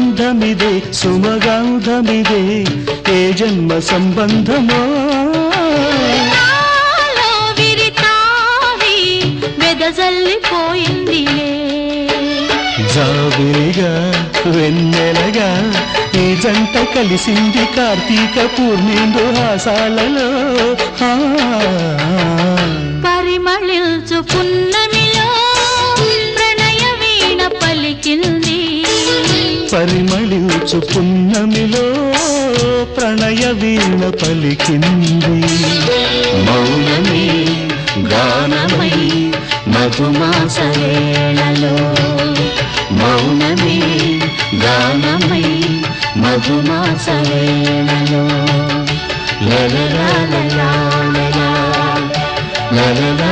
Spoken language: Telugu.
గంధమిదే సుమగంధమిదే ఏ జన్మ సంబంధమో వెదజల్లిపోయిందిలే జాబిలిగా వెన్నెలగా ఈ జంట కలిసింది కార్తీక పూర్ణిందు హాసాలలో పరిమళించు పున్నమిలో ప్రణయ వీణ పలికింది పరిమళించు పున్నమిలో ప్రణయ వీణ పలికింది మౌనమే గానమై మధుమాస వేళలో మౌనమే గానమై మధుమాస వేళలో లలలా లలా లలా లలా